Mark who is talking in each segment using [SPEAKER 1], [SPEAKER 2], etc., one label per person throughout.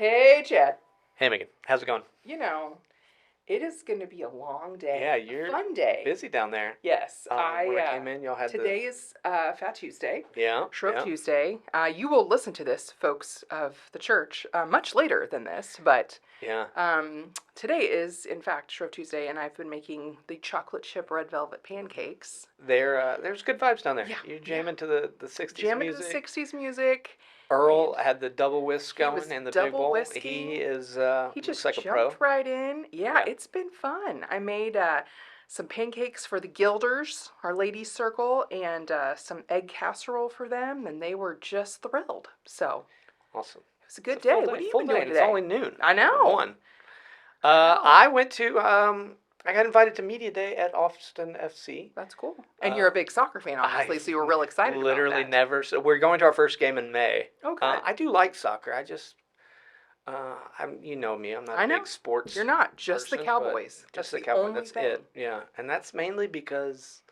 [SPEAKER 1] Hey, Chad.
[SPEAKER 2] Hey, Megan. How's it going?
[SPEAKER 1] You know, it is going to be a long day.
[SPEAKER 2] Yeah, you're
[SPEAKER 1] fun day.
[SPEAKER 2] busy down there.
[SPEAKER 1] Yes,
[SPEAKER 2] When I came in, y'all had
[SPEAKER 1] today is Fat Tuesday.
[SPEAKER 2] Yeah,
[SPEAKER 1] Shrove
[SPEAKER 2] yeah.
[SPEAKER 1] Tuesday. You will listen to this, folks of the church, much later than this, but
[SPEAKER 2] Yeah.
[SPEAKER 1] today is, in fact, Shrove Tuesday, and I've been making the chocolate chip red velvet pancakes.
[SPEAKER 2] There's good vibes down there.
[SPEAKER 1] Yeah,
[SPEAKER 2] You jam into the 60s
[SPEAKER 1] Jam
[SPEAKER 2] music.
[SPEAKER 1] into the 60s music.
[SPEAKER 2] Earl
[SPEAKER 1] and
[SPEAKER 2] had the double whisk
[SPEAKER 1] he was
[SPEAKER 2] going and the big
[SPEAKER 1] double
[SPEAKER 2] bowl.
[SPEAKER 1] whisking.
[SPEAKER 2] He is
[SPEAKER 1] He
[SPEAKER 2] looks
[SPEAKER 1] just
[SPEAKER 2] like a pro.
[SPEAKER 1] jumped right in. Yeah,
[SPEAKER 2] Yeah.
[SPEAKER 1] it's been fun. I made some pancakes for the Gilders, our ladies' circle, and some egg casserole for them, and they were just thrilled. So
[SPEAKER 2] Awesome.
[SPEAKER 1] it was a good
[SPEAKER 2] It's a full
[SPEAKER 1] day. What have you
[SPEAKER 2] full
[SPEAKER 1] been
[SPEAKER 2] day,
[SPEAKER 1] doing
[SPEAKER 2] and
[SPEAKER 1] today?
[SPEAKER 2] it's only noon.
[SPEAKER 1] I know.
[SPEAKER 2] 1.
[SPEAKER 1] I know.
[SPEAKER 2] I went to I got invited to media day at Austin FC.
[SPEAKER 1] That's cool. And you're a big soccer fan, obviously, so you were real excited
[SPEAKER 2] Literally
[SPEAKER 1] about that.
[SPEAKER 2] never. So we're going to our first game in May.
[SPEAKER 1] Okay.
[SPEAKER 2] I do like soccer. I just you know me. I'm not
[SPEAKER 1] I
[SPEAKER 2] a
[SPEAKER 1] know.
[SPEAKER 2] big sports.
[SPEAKER 1] You're not. Just
[SPEAKER 2] person,
[SPEAKER 1] the Cowboys.
[SPEAKER 2] Just
[SPEAKER 1] That's
[SPEAKER 2] the Cowboys.
[SPEAKER 1] only
[SPEAKER 2] That's
[SPEAKER 1] thing.
[SPEAKER 2] it. Yeah, and that's mainly because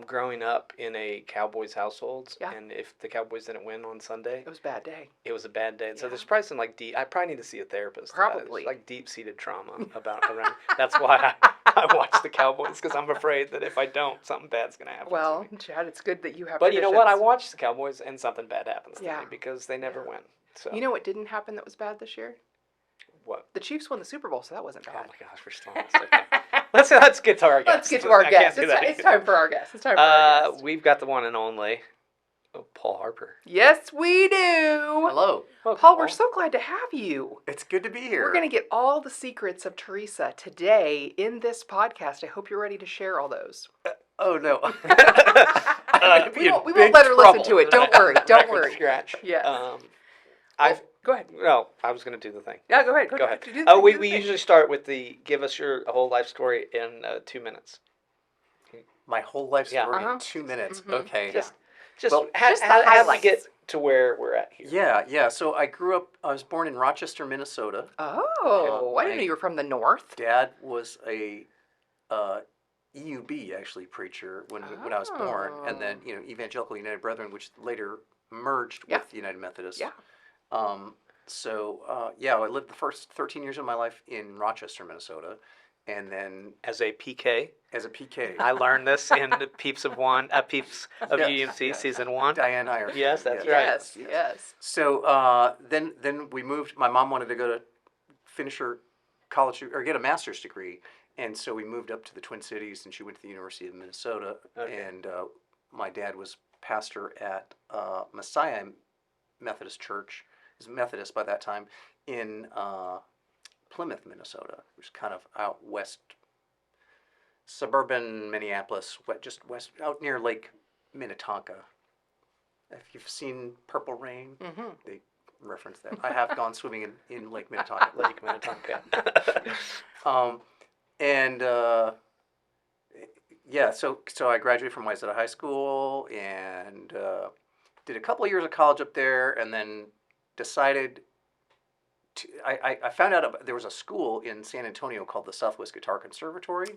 [SPEAKER 2] growing up in a Cowboys household,
[SPEAKER 1] Yeah.
[SPEAKER 2] and if the Cowboys didn't win on Sunday,
[SPEAKER 1] It was a bad day.
[SPEAKER 2] it was a bad day. And so
[SPEAKER 1] Yeah.
[SPEAKER 2] there's probably some deep. I probably need to see a therapist.
[SPEAKER 1] Probably.
[SPEAKER 2] There's like deep-seated trauma about around. That's why I watch the Cowboys, because I'm afraid that if I don't, something bad's gonna happen.
[SPEAKER 1] Well,
[SPEAKER 2] to me.
[SPEAKER 1] Chad, it's good that you have.
[SPEAKER 2] But you know what? I
[SPEAKER 1] traditions.
[SPEAKER 2] watch the Cowboys and something bad happens to
[SPEAKER 1] Yeah.
[SPEAKER 2] me because they never win. So
[SPEAKER 1] You know what didn't happen that was bad this year?
[SPEAKER 2] what?
[SPEAKER 1] The Chiefs won the Super Bowl, so that wasn't
[SPEAKER 2] Oh
[SPEAKER 1] bad.
[SPEAKER 2] my gosh, we're still on this. Okay. Let's get to our guest.
[SPEAKER 1] Let's get to our
[SPEAKER 2] I
[SPEAKER 1] guest.
[SPEAKER 2] can't do that.
[SPEAKER 1] It's time for our guest. It's time for our guest.
[SPEAKER 2] We've got the one and only Paul Harper.
[SPEAKER 1] Yes, we do.
[SPEAKER 3] Hello.
[SPEAKER 2] Welcome,
[SPEAKER 1] Paul, we're so glad to have you.
[SPEAKER 3] It's good to be here.
[SPEAKER 1] We're going to get all the secrets of Teresa today in this podcast. I hope you're ready to share all those.
[SPEAKER 3] Oh, no.
[SPEAKER 1] We won't let her listen to it. Don't worry. Don't
[SPEAKER 2] Record
[SPEAKER 1] worry.
[SPEAKER 2] Scratch.
[SPEAKER 1] Yes.
[SPEAKER 2] Go
[SPEAKER 1] ahead.
[SPEAKER 2] No, I was going to do the thing.
[SPEAKER 1] Yeah, go ahead.
[SPEAKER 2] Go ahead.
[SPEAKER 1] Do the
[SPEAKER 2] We
[SPEAKER 1] thing.
[SPEAKER 2] usually start with the give us your whole life story in 2 minutes.
[SPEAKER 3] My whole life story
[SPEAKER 1] Uh-huh.
[SPEAKER 3] in 2 minutes.
[SPEAKER 1] Mhm.
[SPEAKER 3] Okay.
[SPEAKER 2] Just
[SPEAKER 3] Well,
[SPEAKER 1] just the
[SPEAKER 2] how did we
[SPEAKER 1] highlights.
[SPEAKER 2] get to where we're at here?
[SPEAKER 3] Yeah. So I was born in Rochester, Minnesota.
[SPEAKER 1] Oh, I didn't know you were from the north.
[SPEAKER 3] Dad was a EUB, actually, preacher when I was born. And then, Evangelical United Brethren, which later merged
[SPEAKER 1] Yeah.
[SPEAKER 3] with the United Methodist.
[SPEAKER 1] Yeah.
[SPEAKER 3] I lived the first 13 years of my life in Rochester, Minnesota. And then
[SPEAKER 2] As a PK,
[SPEAKER 3] as a PK.
[SPEAKER 2] I learned this in the PEEPS of
[SPEAKER 3] Yes,
[SPEAKER 2] UUMC
[SPEAKER 3] yes.
[SPEAKER 2] season 1.
[SPEAKER 3] Diane Iyer.
[SPEAKER 2] Yes, that's right.
[SPEAKER 1] Yes.
[SPEAKER 3] So then we moved. My mom wanted to go to finish her college or get a master's degree, and so we moved up to the Twin Cities, and she went to the University of Minnesota.
[SPEAKER 2] Okay.
[SPEAKER 3] And my dad was pastor at Messiah Methodist Church. He was Methodist by that time in Plymouth, Minnesota, which is kind of out west, suburban Minneapolis, just west, out near Lake Minnetonka. If you've seen Purple Rain, they reference that. I have gone swimming in Lake Minnetonka.
[SPEAKER 2] Lake Minnetonka.
[SPEAKER 3] So I graduated from Wayzata High School and did a couple of years of college up there, and then decided I found out there was a school in San Antonio called the Southwest Guitar Conservatory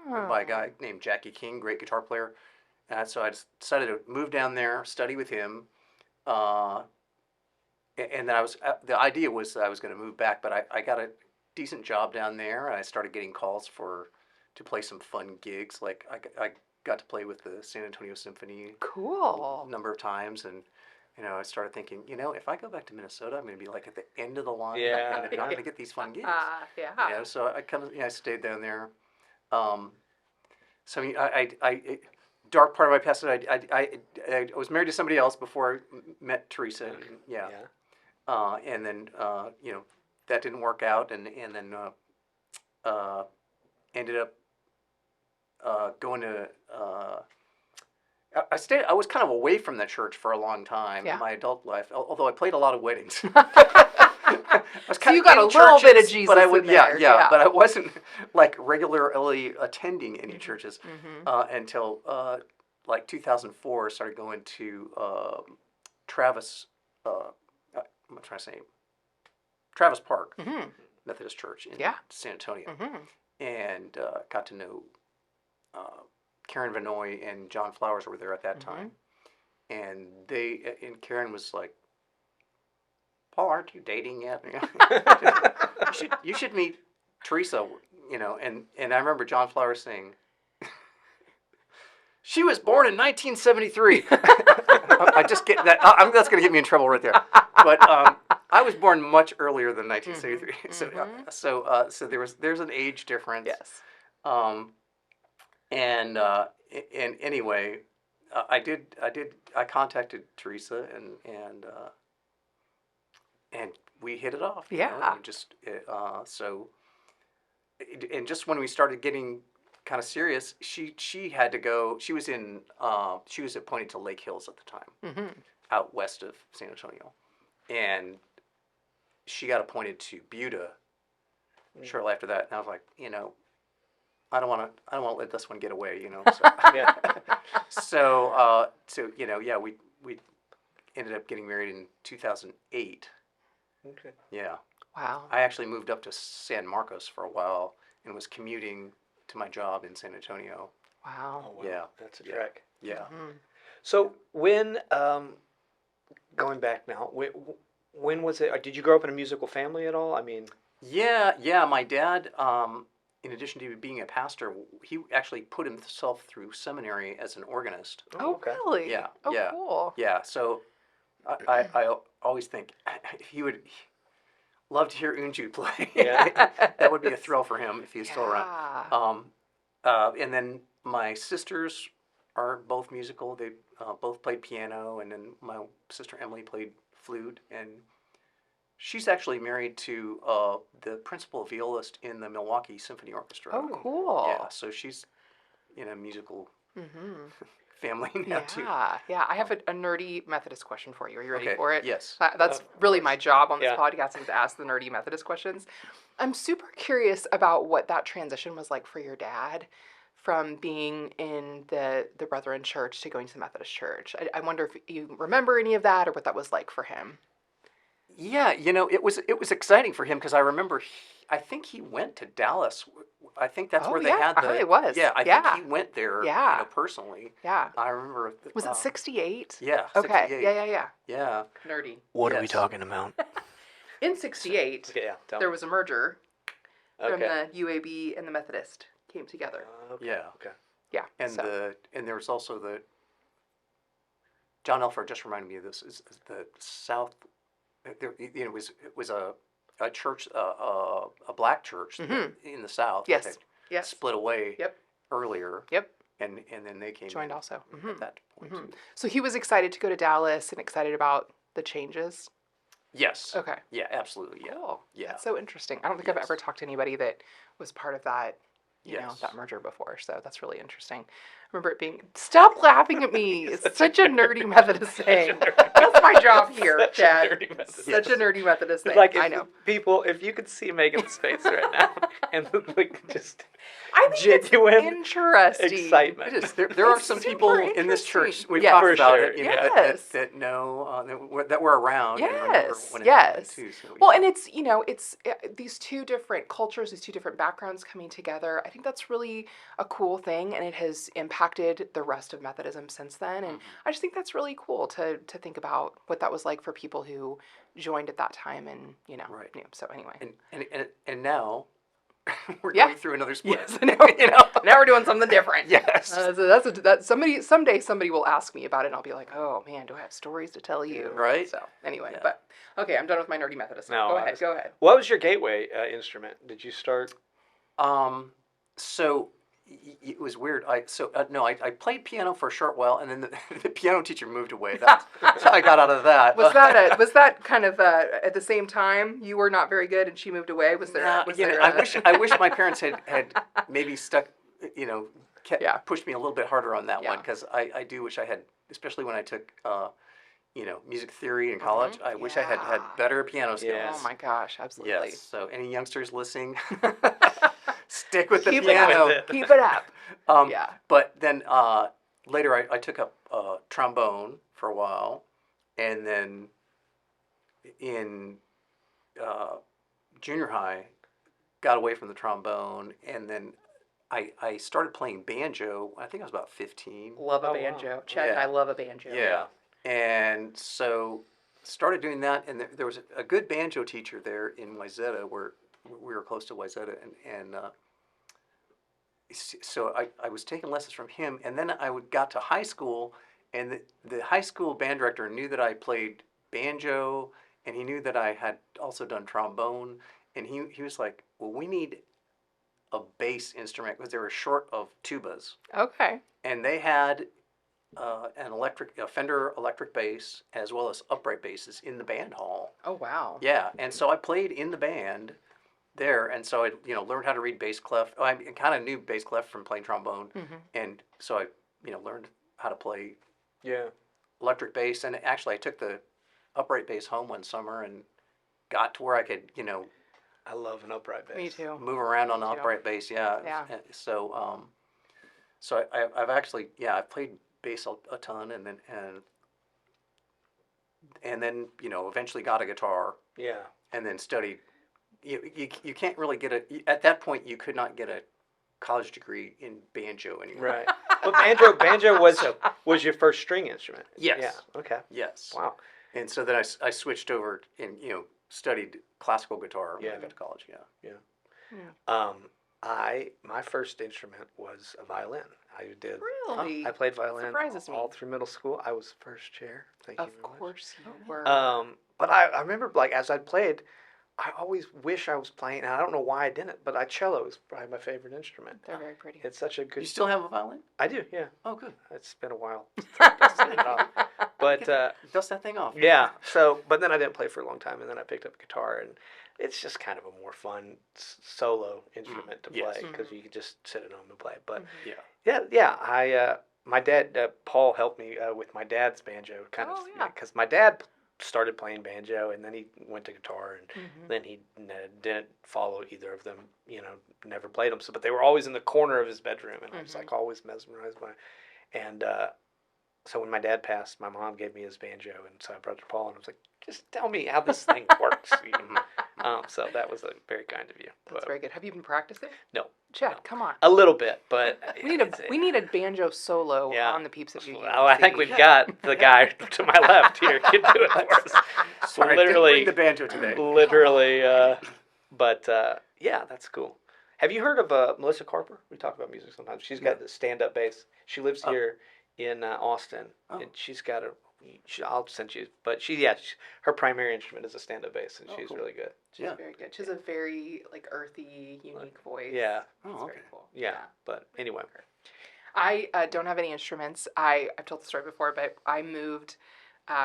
[SPEAKER 3] by a guy named Jackie King, great guitar player. So I decided to move down there, study with him, and then the idea was that I was going to move back, but I got a decent job down there, and I started getting calls to play some fun gigs. Like I got to play with the San Antonio Symphony
[SPEAKER 1] Cool.
[SPEAKER 3] a number of times, and I started thinking, if I go back to Minnesota, I'm going to be like at the end of the line,
[SPEAKER 2] Yeah.
[SPEAKER 3] and I'm not going to get these fun gigs.
[SPEAKER 1] Yeah.
[SPEAKER 3] So I stayed down there. I dark part of my past. I was married to somebody else before I met Teresa.
[SPEAKER 2] Okay.
[SPEAKER 3] Yeah. And then that didn't work out, and then ended up going to. I was kind of away from the church for a long time in my adult life, although I played a lot of weddings. I was
[SPEAKER 1] So you got a little bit of Jesus
[SPEAKER 3] but
[SPEAKER 1] in there.
[SPEAKER 3] yeah, but I wasn't like regularly attending any churches until like 2004. I started going to Travis. I'm trying to say Travis Park Methodist Church in San Antonio, and got to know Karen Vanoy and John Flowers were there at that time, and Karen was like Paul, aren't you dating yet? You should meet Teresa, and I remember John Flowers saying, she was born in 1973. I just get that. That's going to get me in trouble right there. But I was born much earlier than 1973. So there's an age difference.
[SPEAKER 1] Yes.
[SPEAKER 3] And anyway, I contacted Teresa and we hit it off.
[SPEAKER 1] Yeah.
[SPEAKER 3] And just when we started getting kind of serious, she had to go. She was appointed to Lake Hills at the time, out west of San Antonio, and she got appointed to Buda shortly after that. And I was like, I don't want to let this one get away, So,
[SPEAKER 2] Yeah.
[SPEAKER 3] so we ended up getting married in 2008.
[SPEAKER 2] Okay.
[SPEAKER 3] Yeah.
[SPEAKER 1] Wow.
[SPEAKER 3] I actually moved up to San Marcos for a while and was commuting to my job in San Antonio.
[SPEAKER 1] Wow.
[SPEAKER 2] Oh, wow.
[SPEAKER 3] Yeah.
[SPEAKER 2] That's a
[SPEAKER 3] Yeah.
[SPEAKER 2] trek.
[SPEAKER 3] Yeah.
[SPEAKER 2] So when, going back now, when was it? Did you grow up in a musical family at all? I mean,
[SPEAKER 3] Yeah. My dad, in addition to being a pastor, he actually put himself through seminary as an organist.
[SPEAKER 1] Oh,
[SPEAKER 2] okay.
[SPEAKER 1] really?
[SPEAKER 3] Yeah,
[SPEAKER 1] Oh,
[SPEAKER 3] yeah.
[SPEAKER 1] cool.
[SPEAKER 3] Yeah. So I always think he would love to hear Unju play.
[SPEAKER 2] Yeah.
[SPEAKER 3] That would be a thrill for him if he was still around.
[SPEAKER 1] Yeah.
[SPEAKER 3] And then my sisters are both musical. They both played piano, and then my sister Emily played flute, and she's actually married to the principal violist in the Milwaukee Symphony Orchestra.
[SPEAKER 1] Oh, cool.
[SPEAKER 3] Yeah, so she's in a musical family now too.
[SPEAKER 1] Yeah. I have a nerdy Methodist question for you. Are you ready
[SPEAKER 3] Okay,
[SPEAKER 1] for it?
[SPEAKER 3] yes.
[SPEAKER 1] That's
[SPEAKER 2] Of
[SPEAKER 1] really
[SPEAKER 2] course.
[SPEAKER 1] my job on this
[SPEAKER 2] Yeah.
[SPEAKER 1] podcast is to ask the nerdy Methodist questions. I'm super curious about what that transition was like for your dad from being in the Brethren Church to going to the Methodist Church. I wonder if you remember any of that or what that was like for him.
[SPEAKER 3] Yeah, it was exciting for him because I remember I think he went to Dallas. I think that's
[SPEAKER 1] Oh,
[SPEAKER 3] where they
[SPEAKER 1] yeah.
[SPEAKER 3] had the.
[SPEAKER 1] It was.
[SPEAKER 3] Yeah, I
[SPEAKER 1] Yeah.
[SPEAKER 3] think he went there.
[SPEAKER 1] Yeah.
[SPEAKER 3] Personally.
[SPEAKER 1] Yeah.
[SPEAKER 3] I remember.
[SPEAKER 1] Was it 68?
[SPEAKER 3] Yeah.
[SPEAKER 1] Okay.
[SPEAKER 3] 68.
[SPEAKER 1] Yeah.
[SPEAKER 3] Yeah.
[SPEAKER 1] Nerdy.
[SPEAKER 2] What are we
[SPEAKER 3] Yes.
[SPEAKER 2] talking about?
[SPEAKER 1] In 68,
[SPEAKER 2] Okay, yeah. Tell
[SPEAKER 1] there
[SPEAKER 2] me.
[SPEAKER 1] was a merger from
[SPEAKER 2] Okay.
[SPEAKER 1] the UAB and the Methodist came together.
[SPEAKER 2] Okay.
[SPEAKER 3] Yeah.
[SPEAKER 2] Okay.
[SPEAKER 1] Yeah.
[SPEAKER 3] And there was also the. John Elford just reminded me of this. Is the South. It was a church, a black church in the South.
[SPEAKER 1] Yes.
[SPEAKER 3] That
[SPEAKER 1] Yes.
[SPEAKER 3] split away.
[SPEAKER 1] Yep.
[SPEAKER 3] Earlier.
[SPEAKER 1] Yep.
[SPEAKER 3] And then they came
[SPEAKER 1] Joined
[SPEAKER 3] in
[SPEAKER 1] also.
[SPEAKER 3] at that point. Too.
[SPEAKER 1] So he was excited to go to Dallas and excited about the changes.
[SPEAKER 3] Yes.
[SPEAKER 1] Okay.
[SPEAKER 3] Yeah. Absolutely. Yeah.
[SPEAKER 1] Cool.
[SPEAKER 3] Yeah.
[SPEAKER 1] That's so interesting. I don't think I've
[SPEAKER 3] Yes.
[SPEAKER 1] ever talked to anybody that was part of that,
[SPEAKER 3] Yes.
[SPEAKER 1] that merger before. So that's really interesting. I remember it being, stop laughing at me. It's such a nerdy Methodist thing. That's my job here,
[SPEAKER 2] Such a
[SPEAKER 1] Chad.
[SPEAKER 2] nerdy Methodist.
[SPEAKER 1] Such a nerdy Methodist thing.
[SPEAKER 2] Like,
[SPEAKER 1] I know.
[SPEAKER 2] People, if you could see Megan's face right now, and just
[SPEAKER 1] I think
[SPEAKER 2] genuine
[SPEAKER 1] it's interesting.
[SPEAKER 3] It
[SPEAKER 2] excitement.
[SPEAKER 3] is. There are
[SPEAKER 1] It's
[SPEAKER 3] some
[SPEAKER 1] super
[SPEAKER 3] people in this church.
[SPEAKER 1] interesting.
[SPEAKER 3] We've
[SPEAKER 1] Yes.
[SPEAKER 3] talked
[SPEAKER 2] For
[SPEAKER 3] about
[SPEAKER 2] sure.
[SPEAKER 3] it.
[SPEAKER 1] Yes.
[SPEAKER 3] That know that were around. and remember
[SPEAKER 1] Yes,
[SPEAKER 3] when it happened,
[SPEAKER 1] yes.
[SPEAKER 3] too, so,
[SPEAKER 1] Well,
[SPEAKER 3] yeah.
[SPEAKER 1] and it's these two different cultures, these two different backgrounds coming together. I think that's really a cool thing, and it has impacted the rest of Methodism since then. And I just think that's really cool to think about what that was like for people who joined at that time, and
[SPEAKER 3] Right.
[SPEAKER 1] So anyway,
[SPEAKER 3] And now we're
[SPEAKER 1] Yeah.
[SPEAKER 3] going through another split.
[SPEAKER 1] yes, now we're doing something different.
[SPEAKER 3] Yes.
[SPEAKER 1] So someday somebody will ask me about it, and I'll be like, oh man, do I have stories to tell you?
[SPEAKER 3] Right.
[SPEAKER 1] So anyway,
[SPEAKER 3] Yeah.
[SPEAKER 1] but okay, I'm done with my nerdy Methodist.
[SPEAKER 2] No,
[SPEAKER 1] Go
[SPEAKER 2] I
[SPEAKER 1] ahead.
[SPEAKER 2] was-
[SPEAKER 1] Go ahead.
[SPEAKER 2] What was your gateway instrument? Did you start?
[SPEAKER 3] So it was weird. I played piano for a short while, and then the piano teacher moved away. That's how I got out of that.
[SPEAKER 1] Was that kind of at the same time you were not very good and she moved away? Was there?
[SPEAKER 3] Nah,
[SPEAKER 1] Was
[SPEAKER 3] you know,
[SPEAKER 1] there?
[SPEAKER 3] I wish my parents had maybe stuck,
[SPEAKER 1] Yeah.
[SPEAKER 3] pushed me a little bit harder on that
[SPEAKER 1] Yeah.
[SPEAKER 3] one, because I do wish I had, especially when I took music theory in college. I wish I had
[SPEAKER 1] Yeah.
[SPEAKER 3] better piano skills.
[SPEAKER 2] Yes.
[SPEAKER 1] Oh my gosh, absolutely.
[SPEAKER 3] Yes. So any youngsters listening, stick with the
[SPEAKER 1] Keep
[SPEAKER 3] piano.
[SPEAKER 1] it up. Keep it up. Yeah.
[SPEAKER 3] But then later I took up trombone for a while, and then in junior high, got away from the trombone, and then I started playing banjo. I think I was about 15.
[SPEAKER 1] Love a
[SPEAKER 2] Oh, wow.
[SPEAKER 1] banjo. Chad and
[SPEAKER 3] Yeah.
[SPEAKER 1] I love a banjo.
[SPEAKER 3] Yeah. And so started doing that, and there was a good banjo teacher there in Wayzata, where we were close to Wayzata, and so I was taking lessons from him, and then got to high school, and the high school band director knew that I played banjo, and he knew that I had also done trombone, and he was like, well, we need a bass instrument because they were short of tubas,
[SPEAKER 1] Okay.
[SPEAKER 3] and they had a Fender electric bass as well as upright basses in the band hall.
[SPEAKER 1] Oh wow.
[SPEAKER 3] Yeah, and so I played in the band there, and so I learned how to read bass clef. Oh, I kind of knew bass clef from playing trombone, and so I learned how to play
[SPEAKER 2] Yeah.
[SPEAKER 3] electric bass. And actually, I took the upright bass home one summer and got to where I could
[SPEAKER 2] I love an upright bass.
[SPEAKER 1] Me too.
[SPEAKER 3] move around on the
[SPEAKER 1] Me too.
[SPEAKER 3] upright bass. Yeah.
[SPEAKER 1] Yeah.
[SPEAKER 3] So I've actually I've played bass a ton, and then eventually got a guitar,
[SPEAKER 2] Yeah.
[SPEAKER 3] and then studied. You can't really at that point you could not get a college degree in banjo anymore.
[SPEAKER 2] Right. Well, banjo was your first string instrument.
[SPEAKER 3] Yes.
[SPEAKER 2] Yeah. Okay.
[SPEAKER 3] Yes.
[SPEAKER 2] Wow.
[SPEAKER 3] And so then I switched over and studied classical guitar when
[SPEAKER 2] Yeah.
[SPEAKER 3] I got to college. Yeah.
[SPEAKER 2] My first instrument was a violin. I did.
[SPEAKER 1] Really?
[SPEAKER 2] I played violin
[SPEAKER 1] Surprises me.
[SPEAKER 2] all through middle school. I was first chair. Thank you
[SPEAKER 1] Of
[SPEAKER 2] very much.
[SPEAKER 1] course you were.
[SPEAKER 2] But I remember, like, as I played, I always wish I was playing, and I don't know why I didn't, but cello is probably my favorite instrument.
[SPEAKER 1] They're very pretty.
[SPEAKER 2] It's such a good.
[SPEAKER 3] You still have a violin?
[SPEAKER 2] I do, yeah.
[SPEAKER 3] Oh, good.
[SPEAKER 2] It's been a while. since I dusted it off. But
[SPEAKER 3] Dust that thing off.
[SPEAKER 2] yeah, but then I didn't play for a long time, and then I picked up guitar, and it's just kind of a more fun solo instrument to
[SPEAKER 3] Yes.
[SPEAKER 2] play because you can just sit at home and play. But
[SPEAKER 3] Yeah.
[SPEAKER 2] yeah. My dad, Paul, helped me with my dad's banjo, kind of,
[SPEAKER 1] Oh, yeah.
[SPEAKER 2] because my dad started playing banjo, and then he went to guitar, and then he didn't follow either of them. Never played them. So, but they were always in the corner of his bedroom, and I was like always mesmerized by. And so when my dad passed, my mom gave me his banjo, and so I brought it to Paul, and I was like, just tell me how this thing works. So that was very kind of you.
[SPEAKER 1] That's
[SPEAKER 2] But
[SPEAKER 1] very good. Have you been practicing?
[SPEAKER 2] No.
[SPEAKER 1] Chad,
[SPEAKER 2] No.
[SPEAKER 1] come on.
[SPEAKER 2] A little bit, but
[SPEAKER 1] We need a banjo solo
[SPEAKER 2] Yeah.
[SPEAKER 1] on the Peeps at UUMC.
[SPEAKER 2] Well, I think we've got the guy to my left here can do it for us.
[SPEAKER 3] Sorry,
[SPEAKER 2] Literally,
[SPEAKER 3] didn't bring the banjo today.
[SPEAKER 2] literally. But yeah, that's cool. Have you heard of Melissa Harper? We talk about music sometimes. She's got the stand-up bass. She lives here in Austin, and she's got I'll send you. But her primary instrument is a stand-up bass, and she's
[SPEAKER 3] cool.
[SPEAKER 2] really good.
[SPEAKER 1] She's very good. She has a very earthy, unique voice.
[SPEAKER 2] Yeah.
[SPEAKER 1] It's
[SPEAKER 3] Oh, okay.
[SPEAKER 1] very cool.
[SPEAKER 2] Yeah. But anyway.
[SPEAKER 1] I don't have any instruments. I've told the story before, but I moved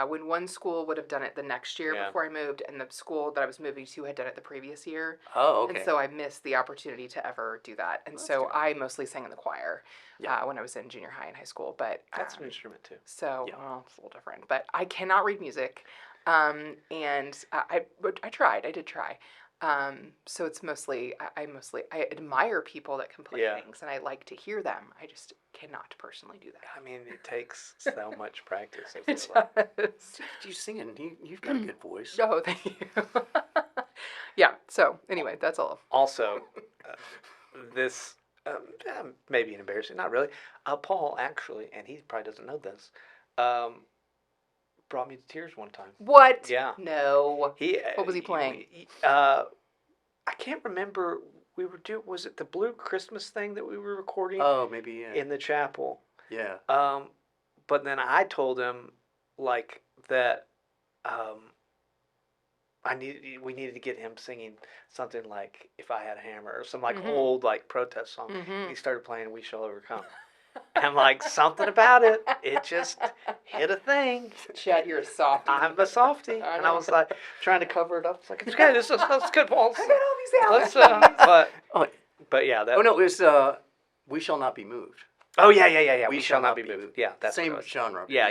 [SPEAKER 1] when one school would have done it the next year
[SPEAKER 2] Yeah.
[SPEAKER 1] before I moved, and the school that I was moving to had done it the previous year.
[SPEAKER 3] Oh, okay.
[SPEAKER 1] And so I missed the opportunity to ever do that. And
[SPEAKER 3] That's
[SPEAKER 1] so
[SPEAKER 3] good.
[SPEAKER 1] I mostly sang in the choir
[SPEAKER 3] Yeah.
[SPEAKER 1] when I was in junior high and high school. But
[SPEAKER 2] That's an instrument too.
[SPEAKER 1] so
[SPEAKER 3] Yeah.
[SPEAKER 1] well, it's a little different. But I cannot read music, and I tried. I did try. So it's mostly I admire people that can play
[SPEAKER 2] Yeah.
[SPEAKER 1] things, and I like to hear them. I just cannot personally do that.
[SPEAKER 2] I mean, it takes so much practice. I
[SPEAKER 1] It
[SPEAKER 2] feel like.
[SPEAKER 1] does.
[SPEAKER 3] You singing? You've got a good voice.
[SPEAKER 1] Oh, thank you. Yeah. So anyway, that's all.
[SPEAKER 2] Also, this may be embarrassing, not really. Paul actually, and he probably doesn't know this, brought me to tears one time.
[SPEAKER 1] What?
[SPEAKER 2] Yeah.
[SPEAKER 1] No.
[SPEAKER 2] He.
[SPEAKER 1] What was he playing?
[SPEAKER 2] I can't remember. Was it the Blue Christmas thing that we were recording
[SPEAKER 3] Oh, maybe yeah.
[SPEAKER 2] in the chapel?
[SPEAKER 3] Yeah.
[SPEAKER 2] But then I told him like that. We needed to get him singing something like "If I Had a Hammer" or some old like protest song. And he started playing "We Shall Overcome." And like something about it, it just hit a thing.
[SPEAKER 1] Chad, you're a softie.
[SPEAKER 2] I'm a softie,
[SPEAKER 1] I
[SPEAKER 2] and I
[SPEAKER 1] know.
[SPEAKER 2] was like trying to cover it up. It's like it's okay. That's good, Paul.
[SPEAKER 1] I got all
[SPEAKER 2] Let's,
[SPEAKER 1] these allergies.
[SPEAKER 2] but yeah, that.
[SPEAKER 3] Oh no, it was "We Shall Not Be Moved."
[SPEAKER 2] Oh yeah. We shall not be moved. Yeah, that's
[SPEAKER 3] Same
[SPEAKER 2] what it was.
[SPEAKER 3] genre.
[SPEAKER 2] Yeah.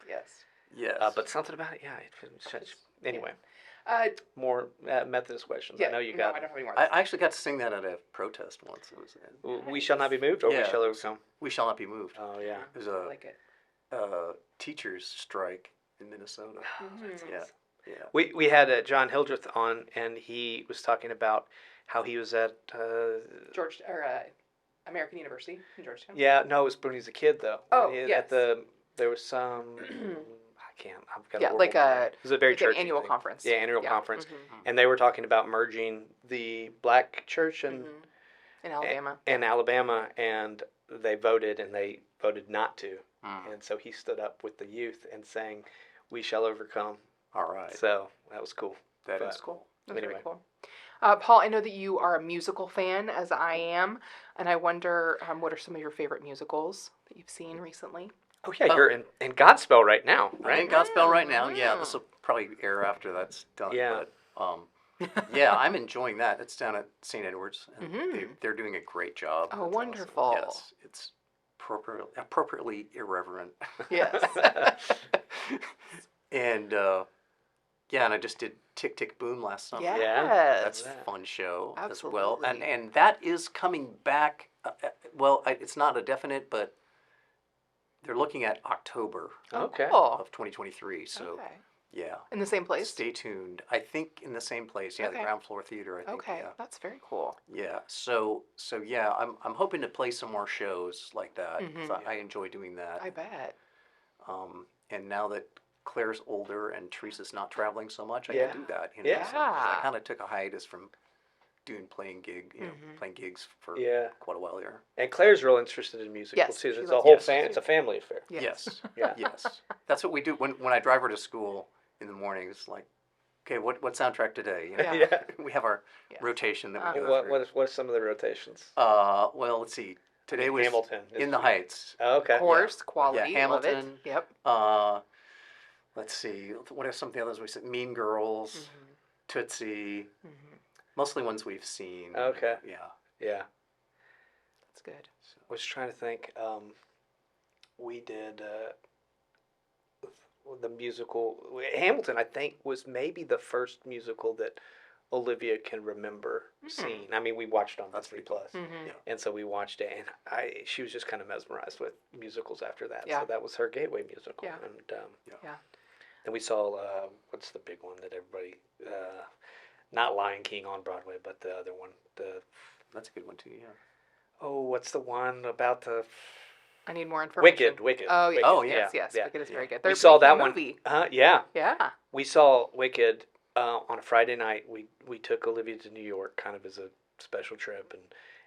[SPEAKER 1] Yes.
[SPEAKER 3] Yes.
[SPEAKER 2] But something about it, yeah. Anyway, more Methodist questions.
[SPEAKER 1] Yeah.
[SPEAKER 2] I know you
[SPEAKER 1] no,
[SPEAKER 2] got.
[SPEAKER 1] I don't have any more.
[SPEAKER 3] I actually got to sing that at a protest once. It was
[SPEAKER 2] We shall not be moved, or
[SPEAKER 3] Yeah.
[SPEAKER 2] we shall overcome.
[SPEAKER 3] "We Shall Not Be Moved."
[SPEAKER 2] Oh yeah.
[SPEAKER 3] It was
[SPEAKER 1] I like it.
[SPEAKER 3] a teachers' strike in Minnesota. Yeah. Yeah.
[SPEAKER 2] We had John Hildreth on, and he was talking about how he was at.
[SPEAKER 1] American University in Georgetown.
[SPEAKER 2] Yeah, no, it was when he was a kid though.
[SPEAKER 1] Oh,
[SPEAKER 2] When he-
[SPEAKER 1] yes.
[SPEAKER 2] there was some. I I've got
[SPEAKER 1] Yeah,
[SPEAKER 2] a
[SPEAKER 1] like
[SPEAKER 2] horrible memory.
[SPEAKER 1] a
[SPEAKER 2] It was a very
[SPEAKER 1] like an
[SPEAKER 2] churchy
[SPEAKER 1] annual
[SPEAKER 2] thing.
[SPEAKER 1] conference.
[SPEAKER 2] Yeah, annual
[SPEAKER 1] Yeah.
[SPEAKER 2] conference,
[SPEAKER 1] Mhm.
[SPEAKER 2] and they were talking about merging the black church and
[SPEAKER 1] Mhm. In Alabama.
[SPEAKER 2] and Alabama, and they voted not to,
[SPEAKER 3] Mm.
[SPEAKER 2] and so he stood up with the youth and saying, "We shall overcome."
[SPEAKER 3] All right.
[SPEAKER 2] So that was cool.
[SPEAKER 3] That
[SPEAKER 2] But
[SPEAKER 3] is cool.
[SPEAKER 1] That's
[SPEAKER 2] anyway.
[SPEAKER 1] very cool. Paul, I know that you are a musical fan, as I am, and I wonder what are some of your favorite musicals that you've seen recently?
[SPEAKER 2] Oh yeah,
[SPEAKER 3] Oh.
[SPEAKER 2] you're in Godspell right now,
[SPEAKER 3] I'm
[SPEAKER 2] right?
[SPEAKER 3] in Godspell right now.
[SPEAKER 1] Mm.
[SPEAKER 3] Yeah, this will probably air after that's done.
[SPEAKER 2] Yeah.
[SPEAKER 3] But yeah, I'm enjoying that. It's down at St. Edward's, and
[SPEAKER 1] Mhm.
[SPEAKER 3] they're doing a great job.
[SPEAKER 1] Oh,
[SPEAKER 3] That's awesome.
[SPEAKER 1] wonderful.
[SPEAKER 3] Yes, it's appropriately irreverent.
[SPEAKER 1] Yes.
[SPEAKER 3] And yeah, and I just did Tick Tick Boom last summer.
[SPEAKER 1] Yes.
[SPEAKER 3] That's a fun show as well.
[SPEAKER 1] Absolutely.
[SPEAKER 3] And that is coming back. Well, it's not a definite, but they're looking at October
[SPEAKER 2] Okay.
[SPEAKER 1] Cool.
[SPEAKER 3] of 2023. So
[SPEAKER 1] Okay.
[SPEAKER 3] yeah,
[SPEAKER 1] In the same place?
[SPEAKER 3] stay tuned. I think in the same place. Yeah,
[SPEAKER 1] Okay.
[SPEAKER 3] the ground floor theater. I think.
[SPEAKER 1] Okay. That's very cool.
[SPEAKER 3] Yeah. So yeah, I'm hoping to play some more shows like that. 'Cause
[SPEAKER 1] Mhm.
[SPEAKER 3] I enjoy doing that.
[SPEAKER 1] I bet.
[SPEAKER 3] And now that Claire's older and Teresa's not traveling so much, I
[SPEAKER 2] Yeah.
[SPEAKER 3] can do that. You know,
[SPEAKER 2] Yeah.
[SPEAKER 3] so 'cause I
[SPEAKER 1] Yeah.
[SPEAKER 3] kind of took a hiatus from playing
[SPEAKER 1] Mhm.
[SPEAKER 3] playing gigs for
[SPEAKER 2] Yeah.
[SPEAKER 3] quite a while there.
[SPEAKER 2] And Claire's real interested in music
[SPEAKER 1] Yes,
[SPEAKER 2] too.
[SPEAKER 1] she
[SPEAKER 2] It's a
[SPEAKER 1] loves
[SPEAKER 2] whole
[SPEAKER 3] music,
[SPEAKER 2] it's a family affair.
[SPEAKER 1] Yes.
[SPEAKER 2] Yeah.
[SPEAKER 3] Yes. That's what we do when I drive her to school in the mornings. Like, okay, what soundtrack today? You know,
[SPEAKER 1] Yeah.
[SPEAKER 2] Yeah.
[SPEAKER 3] we have our
[SPEAKER 1] Yes.
[SPEAKER 3] rotation that we
[SPEAKER 1] Uh-huh.
[SPEAKER 3] go
[SPEAKER 2] What
[SPEAKER 3] through.
[SPEAKER 2] what are some of the rotations?
[SPEAKER 3] Well, let's see. Today
[SPEAKER 2] I mean,
[SPEAKER 3] was
[SPEAKER 2] Hamilton.
[SPEAKER 3] In the Heights.
[SPEAKER 2] Oh, okay.
[SPEAKER 1] Of course, quality.
[SPEAKER 3] Yeah,
[SPEAKER 1] Love it.
[SPEAKER 3] Hamilton.
[SPEAKER 1] Yep.
[SPEAKER 3] Let's see. What are some of the others we said? Mean Girls,
[SPEAKER 1] Mhm.
[SPEAKER 3] Tootsie.
[SPEAKER 1] Mhm.
[SPEAKER 3] Mostly ones we've seen.
[SPEAKER 2] Okay.
[SPEAKER 3] Yeah.
[SPEAKER 2] Yeah.
[SPEAKER 1] That's good.
[SPEAKER 2] I was trying to think. We did the musical Hamilton. I think was maybe the first musical that Olivia can remember seeing. I mean, we watched it on
[SPEAKER 3] That's
[SPEAKER 2] Disney
[SPEAKER 3] pretty cool.
[SPEAKER 2] Plus,
[SPEAKER 1] Mhm.
[SPEAKER 3] Yeah.
[SPEAKER 2] and so we watched it, and she was just kind of mesmerized with musicals after that.
[SPEAKER 1] Yeah.
[SPEAKER 2] So that was her gateway musical.
[SPEAKER 1] Yeah.
[SPEAKER 2] And
[SPEAKER 1] Yeah.
[SPEAKER 2] then we saw what's the big one that everybody not Lion King on Broadway, but the other one.
[SPEAKER 3] That's a good one too. Yeah.
[SPEAKER 2] What's the one about the
[SPEAKER 1] I need more information.
[SPEAKER 2] Wicked?
[SPEAKER 1] Oh,
[SPEAKER 2] Wicked.
[SPEAKER 3] Oh,
[SPEAKER 1] yes,
[SPEAKER 2] yeah,
[SPEAKER 1] yes.
[SPEAKER 2] yeah.
[SPEAKER 1] Wicked is very good.
[SPEAKER 2] We
[SPEAKER 1] They're
[SPEAKER 2] saw
[SPEAKER 1] making a
[SPEAKER 2] that one.
[SPEAKER 1] movie.
[SPEAKER 2] Yeah.
[SPEAKER 1] Yeah.
[SPEAKER 2] We saw Wicked on a Friday night. We took Olivia to New York kind of as a special trip,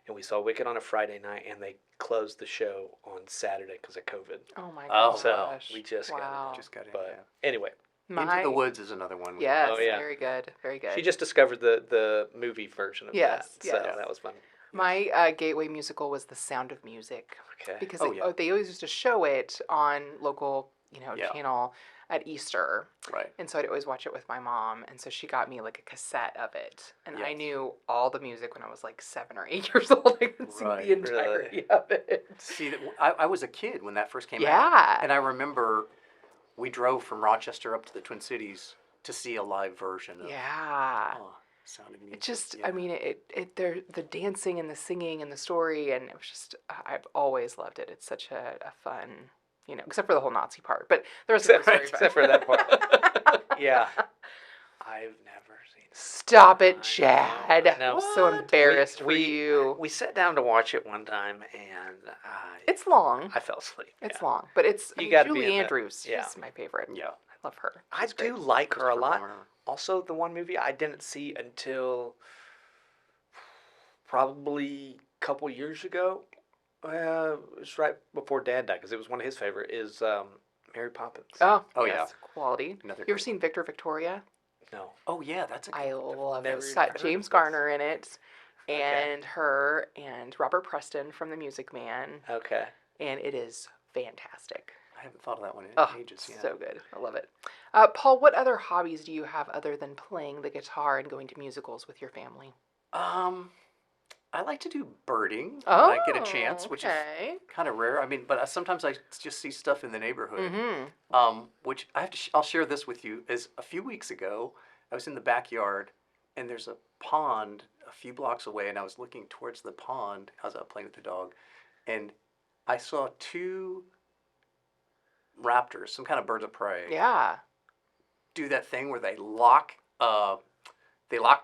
[SPEAKER 2] and we saw Wicked on a Friday night, and they closed the show on Saturday because of COVID.
[SPEAKER 1] Oh my
[SPEAKER 3] Oh,
[SPEAKER 1] gosh.
[SPEAKER 2] So we just
[SPEAKER 1] wow.
[SPEAKER 2] got it.
[SPEAKER 3] Just got it.
[SPEAKER 2] But
[SPEAKER 3] Yeah.
[SPEAKER 2] anyway,
[SPEAKER 3] Into the Woods is another one.
[SPEAKER 1] Yes,
[SPEAKER 2] Oh, yeah.
[SPEAKER 1] very good. Very good.
[SPEAKER 2] she just discovered the movie version of
[SPEAKER 1] Yes,
[SPEAKER 2] that, so
[SPEAKER 1] yes.
[SPEAKER 2] that was fun.
[SPEAKER 1] My gateway musical was The Sound of Music
[SPEAKER 2] Okay.
[SPEAKER 1] because
[SPEAKER 3] Oh, yeah.
[SPEAKER 1] they always used to show it on local,
[SPEAKER 3] Yeah.
[SPEAKER 1] channel at Easter.
[SPEAKER 3] Right.
[SPEAKER 1] And so I'd always watch it with my mom. And so she got me like a cassette of it. And I
[SPEAKER 3] Yes.
[SPEAKER 1] knew all the music when I was like 7 or 8 years old. I could sing
[SPEAKER 3] Right.
[SPEAKER 1] the entirety of it.
[SPEAKER 3] See, I was a kid when that first came out.
[SPEAKER 1] Yeah.
[SPEAKER 3] And I remember we drove from Rochester up to the Twin Cities to see a live version of
[SPEAKER 1] Yeah.
[SPEAKER 3] Sound of Music.
[SPEAKER 1] It just,
[SPEAKER 3] yeah.
[SPEAKER 1] I mean, the dancing and the singing and the story, and it was just, I've always loved it. It's such a fun, except for the whole Nazi part, but the rest of the story.
[SPEAKER 2] Except for that part. Yeah. I've never seen it.
[SPEAKER 1] Stop it,
[SPEAKER 2] I
[SPEAKER 1] Chad.
[SPEAKER 2] know.
[SPEAKER 1] I'm so
[SPEAKER 2] What?
[SPEAKER 1] embarrassed for
[SPEAKER 2] We-
[SPEAKER 1] you.
[SPEAKER 2] We sat down to watch it one time, and
[SPEAKER 1] It's long.
[SPEAKER 2] I fell asleep.
[SPEAKER 1] It's
[SPEAKER 2] yeah.
[SPEAKER 1] long, but it's
[SPEAKER 2] You gotta be
[SPEAKER 1] Julie
[SPEAKER 2] in that-
[SPEAKER 1] Andrews.
[SPEAKER 2] yeah.
[SPEAKER 1] She's my favorite.
[SPEAKER 3] Yeah.
[SPEAKER 1] I love her.
[SPEAKER 2] I
[SPEAKER 1] She's
[SPEAKER 2] do
[SPEAKER 1] great.
[SPEAKER 2] like her a
[SPEAKER 3] Christopher
[SPEAKER 2] lot.
[SPEAKER 3] Plummer.
[SPEAKER 2] Also, the one movie I didn't see until probably a couple years ago. It was right before Dad died because it was one of his favorite. Is Mary Poppins?
[SPEAKER 1] Oh,
[SPEAKER 3] Oh,
[SPEAKER 1] yes, quality.
[SPEAKER 3] Another
[SPEAKER 1] You ever
[SPEAKER 3] great
[SPEAKER 1] seen Victor Victoria?
[SPEAKER 2] No.
[SPEAKER 3] Oh yeah, that's a good
[SPEAKER 1] I
[SPEAKER 3] one.
[SPEAKER 1] love it.
[SPEAKER 2] never
[SPEAKER 1] It's
[SPEAKER 2] even
[SPEAKER 1] got
[SPEAKER 2] heard
[SPEAKER 1] James
[SPEAKER 2] of
[SPEAKER 1] Garner in it,
[SPEAKER 2] Okay.
[SPEAKER 1] and her, and Robert Preston from The Music Man,
[SPEAKER 2] Okay.
[SPEAKER 1] and it is fantastic.
[SPEAKER 3] I haven't thought of that one in
[SPEAKER 1] Oh,
[SPEAKER 3] ages. Yeah.
[SPEAKER 1] so good. I love it. Paul, what other hobbies do you have other than playing the guitar and going to musicals with your family?
[SPEAKER 3] I like to do birding when
[SPEAKER 1] Oh,
[SPEAKER 3] I get a chance, which is
[SPEAKER 1] okay.
[SPEAKER 3] kind of rare. I mean, but sometimes I just see stuff in the neighborhood.
[SPEAKER 1] Mm-hmm.
[SPEAKER 3] Which I have to. I'll share this with you. Is a few weeks ago, I was in the backyard, and there's a pond a few blocks away, and I was looking towards the pond. I was out playing with the dog, and I saw two raptors, some kind of birds of prey,
[SPEAKER 1] Yeah.
[SPEAKER 3] do that thing where they lock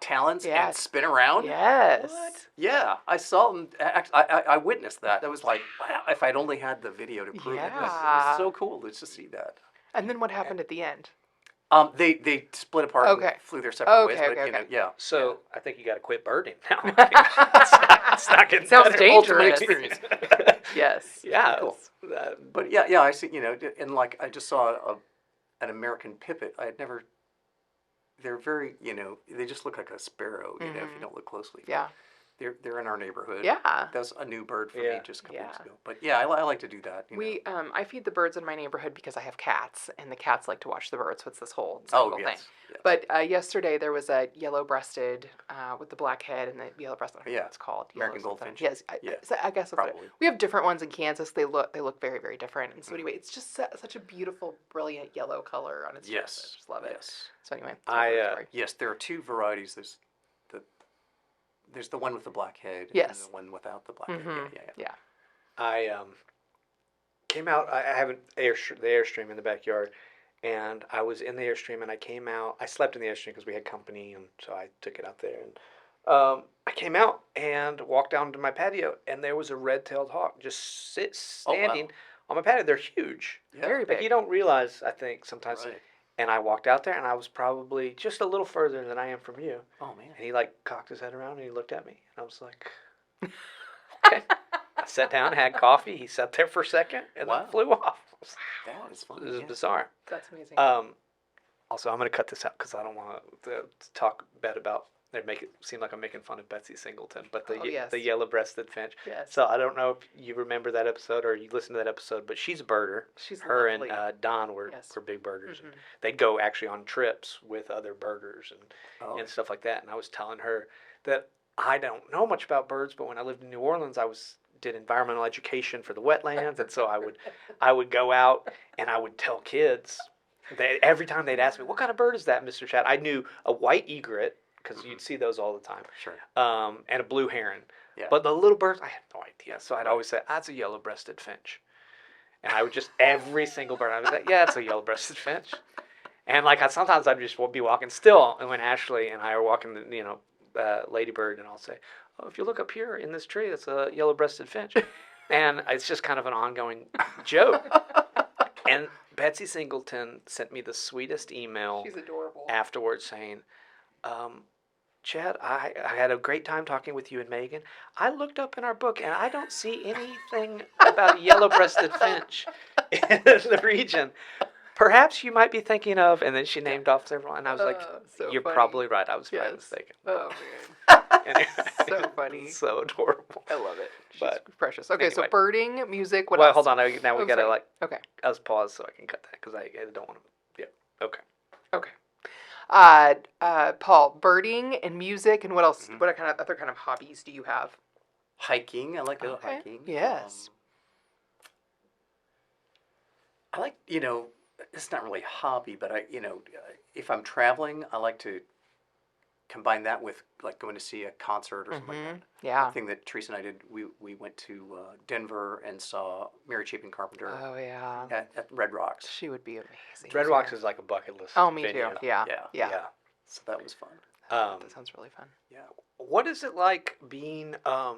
[SPEAKER 3] talons and
[SPEAKER 1] Yes.
[SPEAKER 3] spin around.
[SPEAKER 1] Yes.
[SPEAKER 3] What? Yeah, I saw them. I witnessed that. That was like, wow, if I'd only had the video to prove it. It was
[SPEAKER 1] Yeah.
[SPEAKER 3] so cool to just see that.
[SPEAKER 1] And then what happened at the end?
[SPEAKER 3] They split apart
[SPEAKER 1] Okay.
[SPEAKER 3] and flew their separate ways,
[SPEAKER 1] Okay,
[SPEAKER 3] but
[SPEAKER 1] okay, okay.
[SPEAKER 3] yeah.
[SPEAKER 2] So I think you got to quit birding now. It's not getting
[SPEAKER 1] Sounds
[SPEAKER 2] better.
[SPEAKER 1] dangerous.
[SPEAKER 3] Ultimate experience.
[SPEAKER 1] Yes.
[SPEAKER 2] Yeah.
[SPEAKER 3] Cool.
[SPEAKER 2] Uh,
[SPEAKER 3] But yeah, I see. And like I just saw an American pipit. I had never. They're very, they just look like a sparrow. If you don't look closely.
[SPEAKER 1] Yeah.
[SPEAKER 3] They're in our neighborhood.
[SPEAKER 1] Yeah.
[SPEAKER 3] That's a new bird for
[SPEAKER 2] Yeah.
[SPEAKER 3] me just a couple weeks
[SPEAKER 1] Yeah.
[SPEAKER 3] ago. But yeah, I like to do that.
[SPEAKER 1] I feed the birds in my neighborhood because I have cats, and the cats like to watch the birds, so it's this whole cycle thing.
[SPEAKER 3] Yes.
[SPEAKER 1] But yesterday there was a yellow-breasted with the black head and the yellow-breasted. I don't know
[SPEAKER 3] Yeah.
[SPEAKER 1] what it's called.
[SPEAKER 3] American
[SPEAKER 1] Yellow something.
[SPEAKER 3] goldfinch?
[SPEAKER 1] Yes,
[SPEAKER 3] Yeah.
[SPEAKER 1] I guess that's what
[SPEAKER 3] Probably.
[SPEAKER 1] we have different ones in Kansas. They look very, very different. And so anyway, it's just such a beautiful, brilliant yellow color on its chest.
[SPEAKER 3] Yes.
[SPEAKER 1] I just love it.
[SPEAKER 3] Yes.
[SPEAKER 1] So anyway,
[SPEAKER 3] Yes, there are two varieties. There's the one with the black head.
[SPEAKER 1] Yes.
[SPEAKER 3] And the one without the black head.
[SPEAKER 1] Mhm.
[SPEAKER 3] Yeah.
[SPEAKER 1] Yeah.
[SPEAKER 2] I came out. I have the Airstream in the backyard, and I was in the Airstream, and I came out. I slept in the Airstream because we had company, and so I took it out there. And I came out and walked down to my patio, and there was a red-tailed hawk just standing on my patio. They're huge.
[SPEAKER 3] Yeah.
[SPEAKER 1] Very
[SPEAKER 2] Like
[SPEAKER 1] big.
[SPEAKER 2] you don't realize, I think, sometimes.
[SPEAKER 3] Right.
[SPEAKER 2] And I walked out there, and I was probably just a little further than I am from you.
[SPEAKER 3] Oh man.
[SPEAKER 2] And he like cocked his head around and he looked at me, and I was like, okay. I sat down, had coffee. He sat there for a second, and
[SPEAKER 3] Wow.
[SPEAKER 2] then flew off.
[SPEAKER 3] That is fun.
[SPEAKER 2] It was
[SPEAKER 3] Yeah.
[SPEAKER 2] bizarre.
[SPEAKER 1] That's amazing.
[SPEAKER 2] Also, I'm gonna cut this out because I don't want to talk bad about. They make it seem like I'm making fun of Betsy Singleton, but
[SPEAKER 1] Yes.
[SPEAKER 2] the yellow-breasted finch.
[SPEAKER 1] Yes.
[SPEAKER 2] So I don't know if you remember that episode or you listened to that episode, but she's a birder.
[SPEAKER 1] She's
[SPEAKER 2] Her
[SPEAKER 1] lovely.
[SPEAKER 2] and Don were
[SPEAKER 1] Yes.
[SPEAKER 2] big birders.
[SPEAKER 1] Mhm.
[SPEAKER 2] They'd go actually on trips with other birders
[SPEAKER 3] Oh.
[SPEAKER 2] and stuff like that. And I was telling her that I don't know much about birds, but when I lived in New Orleans, did environmental education for the wetlands, and so I would go out and I would tell kids. Every time they'd ask me, "What kind of bird is that, Mr. Chad?" I knew a white egret because you'd see those all the time,
[SPEAKER 3] Sure.
[SPEAKER 2] and a blue heron.
[SPEAKER 3] Yeah.
[SPEAKER 2] But the little birds, I had no idea. So I'd always say, "That's a yellow-breasted finch," and I would just every single bird, I would say, "Yeah, it's a yellow-breasted finch." And like sometimes I'd just be walking still, and when Ashley and I are walking, ladybird, and I'll say, "Oh, if you look up here in this tree, that's a yellow-breasted finch," and it's just kind of an ongoing joke. And Betsy Singleton sent me the sweetest email
[SPEAKER 1] She's adorable.
[SPEAKER 2] afterwards saying, Chad, I had a great time talking with you and Megan. I looked up in our book and I don't see anything about yellow-breasted finch in the region. Perhaps you might be thinking of, and then she named off several, and I was like,
[SPEAKER 1] so
[SPEAKER 2] you're
[SPEAKER 1] funny.
[SPEAKER 2] probably right. I was probably
[SPEAKER 1] Yes.
[SPEAKER 2] mistaken.
[SPEAKER 1] Oh
[SPEAKER 2] Anyway,
[SPEAKER 1] So funny.
[SPEAKER 2] it's so adorable.
[SPEAKER 1] I love it. She's
[SPEAKER 2] But
[SPEAKER 1] precious. Okay, so
[SPEAKER 2] anyway.
[SPEAKER 1] birding, music, what
[SPEAKER 2] Well,
[SPEAKER 1] else?
[SPEAKER 2] hold on. Now we
[SPEAKER 1] Oh,
[SPEAKER 2] gotta
[SPEAKER 1] sorry. Okay.
[SPEAKER 2] Let's pause so I can cut that because I don't want to. Yeah. Okay.
[SPEAKER 1] Okay. Paul, birding and music and what else?
[SPEAKER 3] Mhm.
[SPEAKER 1] What kind of other kind of hobbies do you have?
[SPEAKER 3] Hiking. I like to go
[SPEAKER 1] Okay.
[SPEAKER 3] hiking.
[SPEAKER 1] Yes.
[SPEAKER 3] I like, it's not really a hobby, but if I'm traveling, I like to combine that with like going to see a concert or something like that.
[SPEAKER 1] Yeah.
[SPEAKER 3] The thing that Teresa and I did, we went to Denver and saw Mary Chapin Carpenter
[SPEAKER 1] Oh yeah.
[SPEAKER 3] at Red Rocks.
[SPEAKER 1] She would be amazing.
[SPEAKER 2] Red Rocks is like a bucket list.
[SPEAKER 1] Oh, me
[SPEAKER 2] venue.
[SPEAKER 1] too. Yeah.
[SPEAKER 3] Yeah.
[SPEAKER 1] Yeah.
[SPEAKER 3] So that was fun.
[SPEAKER 1] That sounds really fun.
[SPEAKER 2] What is it like being I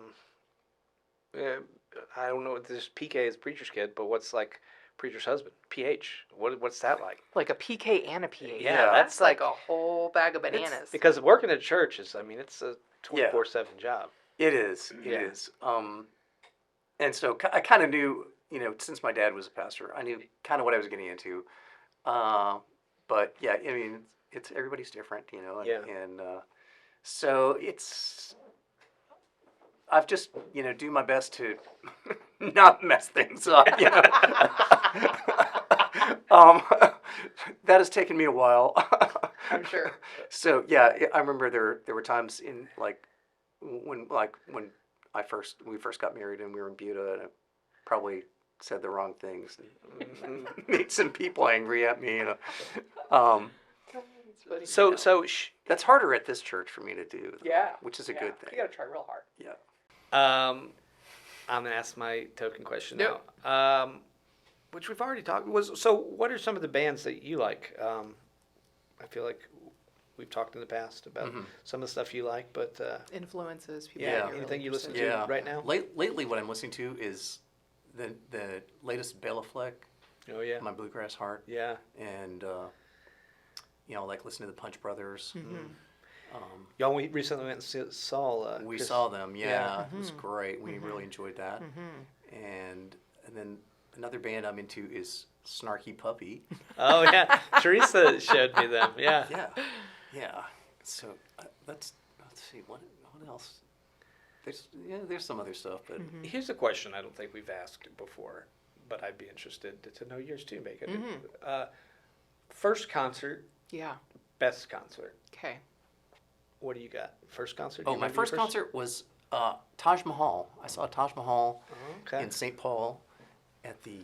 [SPEAKER 2] don't know what this PK is preacher's kid, but what's like preacher's husband? PH. What's that like?
[SPEAKER 1] Like a PK and a PH.
[SPEAKER 2] Yeah,
[SPEAKER 1] That's
[SPEAKER 2] that's
[SPEAKER 1] like
[SPEAKER 2] like-
[SPEAKER 1] a whole bag of bananas.
[SPEAKER 2] Because working at church is, it's a 24/7 job.
[SPEAKER 3] It is. It
[SPEAKER 2] Yeah.
[SPEAKER 3] is. And so I kind of knew, since my dad was a pastor, I knew kind of what I was getting into. But yeah, I mean, it's everybody's different, And,
[SPEAKER 2] Yeah.
[SPEAKER 3] and so I've just, do my best to not mess things up, That has taken me a while.
[SPEAKER 1] I'm sure.
[SPEAKER 3] So yeah, I remember there were times in when we first got married and we were in Buda, and I probably said the wrong things and made some people angry at me.
[SPEAKER 2] So
[SPEAKER 3] That's harder at this church for me to do. though,
[SPEAKER 1] Yeah.
[SPEAKER 3] which is a
[SPEAKER 1] Yeah.
[SPEAKER 3] good thing.
[SPEAKER 1] You gotta try real hard.
[SPEAKER 3] Yeah.
[SPEAKER 2] I'm gonna ask my token question
[SPEAKER 1] Yep.
[SPEAKER 2] now. Which we've already talked. So what are some of the bands that you like? I feel like we've talked in the past about some of the stuff you like, but
[SPEAKER 1] Influences, people.
[SPEAKER 3] Yeah.
[SPEAKER 1] that you're
[SPEAKER 2] anything
[SPEAKER 1] really
[SPEAKER 2] you listen
[SPEAKER 1] interested
[SPEAKER 2] to
[SPEAKER 1] in.
[SPEAKER 3] Yeah.
[SPEAKER 2] right now?
[SPEAKER 3] Lately, what I'm listening to is the latest Bela Fleck
[SPEAKER 2] Oh yeah.
[SPEAKER 3] My bluegrass heart,
[SPEAKER 2] Yeah.
[SPEAKER 3] and like listening to the Punch Brothers.
[SPEAKER 2] Y'all recently went and saw.
[SPEAKER 3] We
[SPEAKER 2] Chris-
[SPEAKER 3] saw them. Yeah,
[SPEAKER 2] Yeah.
[SPEAKER 3] it was great. We really enjoyed that. And then another band I'm into is Snarky Puppy.
[SPEAKER 2] Oh yeah. Teresa showed me them. Yeah.
[SPEAKER 3] Yeah, yeah. So let's see what else. There's some other stuff, but
[SPEAKER 2] Here's a question I don't think we've asked before, but I'd be interested to know yours too, Megan. First concert,
[SPEAKER 1] Yeah.
[SPEAKER 2] best concert.
[SPEAKER 1] Okay.
[SPEAKER 2] What do you got? First concert? Do
[SPEAKER 3] oh,
[SPEAKER 2] you
[SPEAKER 3] my
[SPEAKER 2] remember your
[SPEAKER 3] first concert was Taj Mahal. I saw Taj Mahal
[SPEAKER 2] Okay.
[SPEAKER 3] in St. Paul at the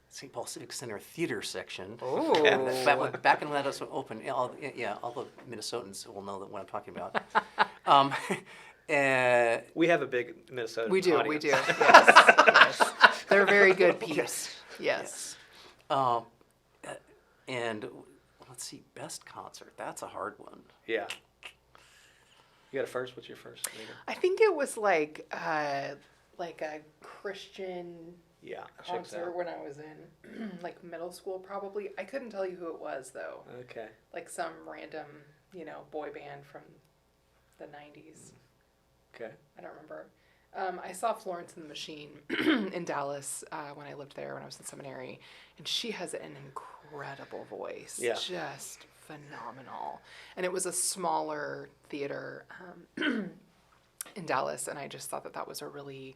[SPEAKER 3] St. Paul Civic Center theater section.
[SPEAKER 1] Oh.
[SPEAKER 3] Back when that was open, all the Minnesotans will know what I'm talking about.
[SPEAKER 2] We have a big Minnesota
[SPEAKER 1] We do.
[SPEAKER 2] audience.
[SPEAKER 1] Yes. Yes. They're very good peeps. Yes.
[SPEAKER 3] And let's see, best concert. That's a hard one.
[SPEAKER 2] Yeah. You got a first? What's your first, Megan?
[SPEAKER 1] I think it was like a Christian
[SPEAKER 2] Yeah. checks
[SPEAKER 1] concert
[SPEAKER 2] out.
[SPEAKER 1] when I was in like middle school probably. I couldn't tell you who it was though.
[SPEAKER 2] Okay.
[SPEAKER 1] Like some random, boy band from the 90s.
[SPEAKER 2] Okay.
[SPEAKER 1] I don't remember. I saw Florence and the Machine in Dallas when I lived there when I was in seminary, and she has an incredible voice.
[SPEAKER 2] Yeah.
[SPEAKER 1] Just phenomenal. And it was a smaller theater in Dallas, and I just thought that was a really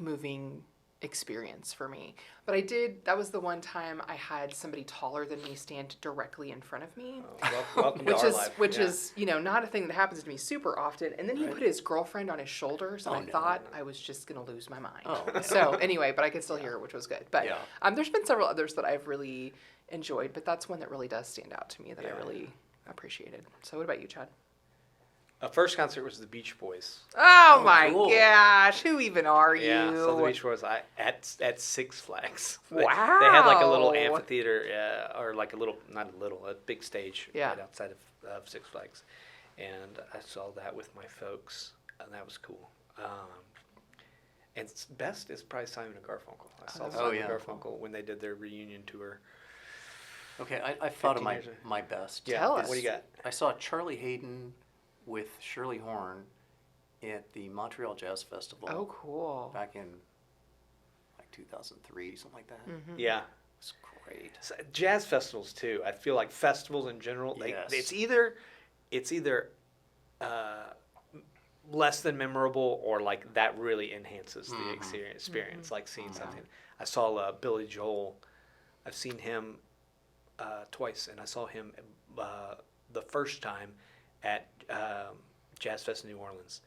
[SPEAKER 1] moving experience for me. But that was the one time I had somebody taller than me stand directly in front of me.
[SPEAKER 2] Welcome to
[SPEAKER 1] Which
[SPEAKER 2] our
[SPEAKER 1] is
[SPEAKER 2] life.
[SPEAKER 1] which
[SPEAKER 2] Yeah.
[SPEAKER 1] is not a thing that happens to me super often. And then he put his girlfriend on his shoulders, and
[SPEAKER 3] Oh,
[SPEAKER 1] I
[SPEAKER 3] no.
[SPEAKER 1] thought I was just gonna lose my mind.
[SPEAKER 3] Oh.
[SPEAKER 1] So anyway, but I could still hear it, which was good. But
[SPEAKER 3] Yeah.
[SPEAKER 1] there's been several others that I've really enjoyed, but that's one that really does stand out to me that I
[SPEAKER 2] Yeah.
[SPEAKER 1] really appreciated. So what about you, Chad?
[SPEAKER 2] First concert was the Beach Boys.
[SPEAKER 1] Oh,
[SPEAKER 3] Oh,
[SPEAKER 1] my
[SPEAKER 3] cool.
[SPEAKER 1] gosh, who even are you?
[SPEAKER 2] Yeah, so the Beach Boys at Six Flags. They
[SPEAKER 1] Wow.
[SPEAKER 2] had like a little amphitheater, or like a big stage
[SPEAKER 1] Yeah.
[SPEAKER 2] right outside of Six Flags, and I saw that with my folks, and that was cool. And best is probably Simon and Garfunkel. I saw
[SPEAKER 1] Oh,
[SPEAKER 2] Simon
[SPEAKER 3] yeah.
[SPEAKER 2] and Garfunkel when they did their reunion tour.
[SPEAKER 3] Okay, I thought of
[SPEAKER 2] 15 years ago.
[SPEAKER 3] my best.
[SPEAKER 2] Yeah,
[SPEAKER 1] Tell
[SPEAKER 2] what
[SPEAKER 1] us.
[SPEAKER 2] do you got?
[SPEAKER 3] I saw Charlie Hayden with Shirley Horn at the Montreal Jazz Festival
[SPEAKER 1] Oh, cool.
[SPEAKER 3] back in like 2003, something like that.
[SPEAKER 1] Mm-hmm.
[SPEAKER 2] Yeah.
[SPEAKER 3] It was great.
[SPEAKER 2] So, jazz festivals too. I feel like festivals in general,
[SPEAKER 3] Yes.
[SPEAKER 2] it's either less than memorable or like that really enhances the experience. Like seeing something. I saw Billy Joel. I've seen him twice, and I saw him the first time at Jazz Fest in New Orleans,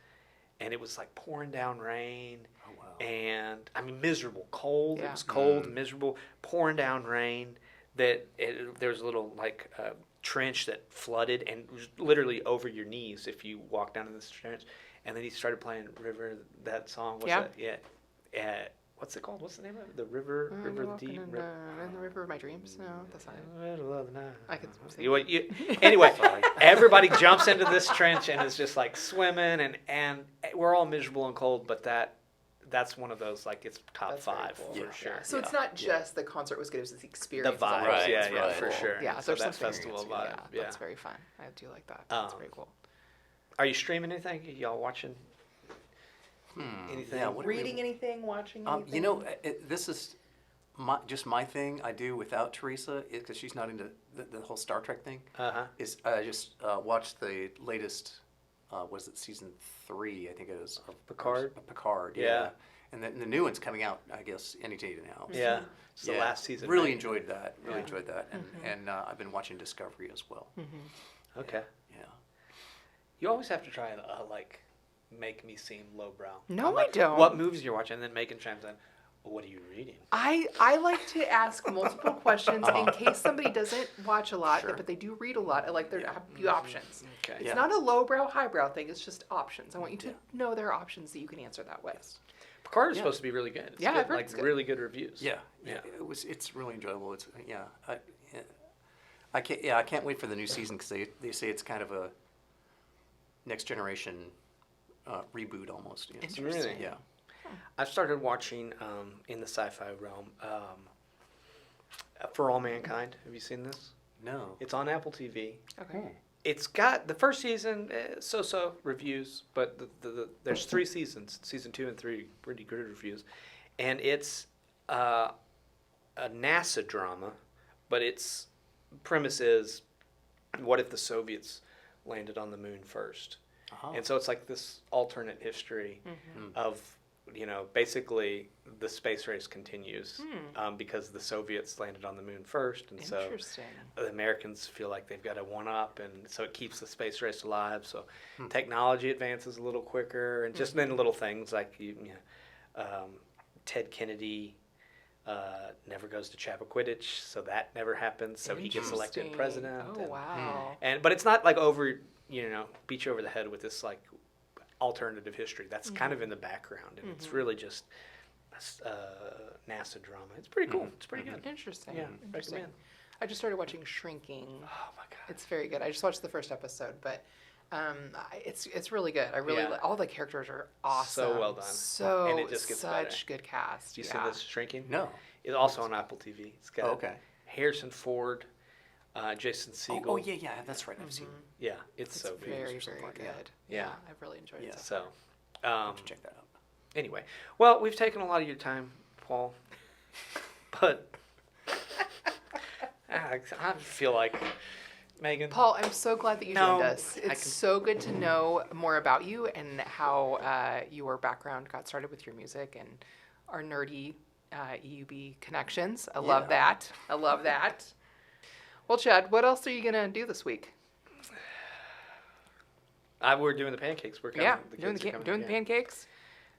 [SPEAKER 2] and it was like pouring down rain.
[SPEAKER 3] Oh, wow.
[SPEAKER 2] And I mean, miserable, cold.
[SPEAKER 1] Yeah.
[SPEAKER 2] It was cold, miserable, pouring down rain. There was a little trench that flooded and was literally over your knees if you walk down in this trench. And then he started playing River, that song. What's
[SPEAKER 1] Yeah.
[SPEAKER 2] that? Yeah. What's it called? What's the name of it? The River
[SPEAKER 1] You're
[SPEAKER 2] of the
[SPEAKER 1] walking
[SPEAKER 2] Deep.
[SPEAKER 1] in the river of my dreams. No, that's not it.
[SPEAKER 2] Middle of the night.
[SPEAKER 1] I can sing.
[SPEAKER 2] Anyway, everybody jumps into this trench and is just like swimming, and we're all miserable and cold, but that's one of those, like, it's top
[SPEAKER 1] That's very
[SPEAKER 2] five
[SPEAKER 1] cool.
[SPEAKER 2] for
[SPEAKER 3] Yeah.
[SPEAKER 2] sure.
[SPEAKER 1] So it's not just the concert was good; it was the
[SPEAKER 2] The
[SPEAKER 1] experience. as a
[SPEAKER 2] vibes,
[SPEAKER 1] whole.
[SPEAKER 3] Right,
[SPEAKER 2] yeah,
[SPEAKER 3] that's
[SPEAKER 2] yeah,
[SPEAKER 3] right.
[SPEAKER 2] for sure.
[SPEAKER 1] Yeah,
[SPEAKER 2] so
[SPEAKER 1] there's
[SPEAKER 2] that
[SPEAKER 1] something-
[SPEAKER 2] festival vibe, yeah.
[SPEAKER 1] That's very fun. I do like that. That's very cool.
[SPEAKER 2] Are you streaming anything? Are y'all watching anything?
[SPEAKER 3] Yeah, what are we-
[SPEAKER 1] Reading anything, watching anything?
[SPEAKER 3] This is just my thing I do without Teresa, because she's not into the whole Star Trek thing,
[SPEAKER 2] Uh-huh.
[SPEAKER 3] is I just watched the latest, was it season 3, I think it is. Of
[SPEAKER 2] Picard?
[SPEAKER 3] Picard, yeah.
[SPEAKER 2] Yeah.
[SPEAKER 3] And the new one's coming out, I guess, any day now.
[SPEAKER 2] Yeah. It's the
[SPEAKER 3] Yeah,
[SPEAKER 2] last season.
[SPEAKER 3] Really
[SPEAKER 2] right?
[SPEAKER 3] enjoyed that. Really
[SPEAKER 2] Yeah.
[SPEAKER 3] enjoyed that. And I've been watching Discovery as well.
[SPEAKER 2] Okay.
[SPEAKER 3] Yeah.
[SPEAKER 2] You always have to try and make me seem lowbrow.
[SPEAKER 1] No,
[SPEAKER 2] I'm like,
[SPEAKER 1] I don't.
[SPEAKER 2] What movies you're watching? And then Megan chimes in. Well, what are you reading?
[SPEAKER 1] I like to ask multiple questions in case somebody doesn't watch a lot,
[SPEAKER 3] Sure.
[SPEAKER 1] but they do read a lot. I like there to have a few options.
[SPEAKER 2] Okay.
[SPEAKER 1] It's
[SPEAKER 3] Yeah.
[SPEAKER 1] not a lowbrow, highbrow thing. It's just options. I want you to know there are options that you can answer that way.
[SPEAKER 2] Picard is
[SPEAKER 3] Yeah.
[SPEAKER 2] supposed to be really good. It's
[SPEAKER 1] Yeah,
[SPEAKER 2] good,
[SPEAKER 1] I've heard
[SPEAKER 2] like
[SPEAKER 1] it's good.
[SPEAKER 2] really good reviews.
[SPEAKER 3] Yeah.
[SPEAKER 2] Yeah.
[SPEAKER 3] It's really enjoyable. It's I can't wait for the new season, because they say it's kind of a next generation reboot almost. You know,
[SPEAKER 1] Interesting.
[SPEAKER 3] Yeah.
[SPEAKER 2] I've started watching in the sci-fi realm For All Mankind. Have you seen this?
[SPEAKER 3] No.
[SPEAKER 2] It's on Apple TV.
[SPEAKER 1] Okay.
[SPEAKER 2] It's got the first season, so-so reviews, but there's 3 seasons. Season 2 and 3, pretty good reviews. And it's a NASA drama, but its premise is, what if the Soviets landed on the moon first?
[SPEAKER 3] Uh-huh.
[SPEAKER 2] And so it's like this alternate history of, basically the space race continues because the Soviets landed on the moon first. And so
[SPEAKER 1] Interesting.
[SPEAKER 2] the Americans feel like they've got a one-up, and so it keeps the space race alive. So technology advances a little quicker, and just then little things like Ted Kennedy never goes to Chappaquiddick, so that never happens. So he gets elected
[SPEAKER 1] Interesting.
[SPEAKER 2] president.
[SPEAKER 1] Oh, wow.
[SPEAKER 2] But it's not like beat you over the head with this like alternative history. That's kind of in the background, and it's really just NASA drama. It's pretty cool. It's pretty good.
[SPEAKER 1] Interesting.
[SPEAKER 2] Yeah,
[SPEAKER 1] Interesting.
[SPEAKER 2] recommend.
[SPEAKER 1] I just started watching Shrinking.
[SPEAKER 2] Oh my god,
[SPEAKER 1] It's very good. I just watched the first episode, but it's really good. I really all the characters are awesome.
[SPEAKER 2] So well done.
[SPEAKER 1] So
[SPEAKER 2] And it just gets
[SPEAKER 1] such good cast.
[SPEAKER 2] you
[SPEAKER 1] yeah.
[SPEAKER 2] seen this Shrinking?
[SPEAKER 3] No.
[SPEAKER 2] It's also on Apple TV. It's got
[SPEAKER 3] Okay.
[SPEAKER 2] Harrison Ford, Jason Segel.
[SPEAKER 3] Oh, yeah, that's right. I've seen it.
[SPEAKER 2] Yeah, it's
[SPEAKER 1] It's
[SPEAKER 2] so good.
[SPEAKER 1] very,
[SPEAKER 3] or something
[SPEAKER 1] very
[SPEAKER 3] like
[SPEAKER 1] good.
[SPEAKER 3] that.
[SPEAKER 2] Yeah.
[SPEAKER 1] I've really enjoyed
[SPEAKER 3] Yeah.
[SPEAKER 1] it.
[SPEAKER 2] So,
[SPEAKER 3] Have to check that out.
[SPEAKER 2] anyway, well, we've taken a lot of your time, Paul, but I feel like Megan.
[SPEAKER 1] Paul, I'm so glad that you
[SPEAKER 2] No,
[SPEAKER 1] joined us.
[SPEAKER 2] I
[SPEAKER 1] It's
[SPEAKER 2] can-
[SPEAKER 1] so good to know more about you and how your background got started with your music and our nerdy EUB connections. I love that. I love that. Well, Chad, what else are you going to do this week?
[SPEAKER 2] We're doing the pancakes. We're coming.
[SPEAKER 1] Yeah,
[SPEAKER 2] the
[SPEAKER 1] doing
[SPEAKER 2] kids
[SPEAKER 1] the
[SPEAKER 2] are coming,
[SPEAKER 1] doing the pancakes?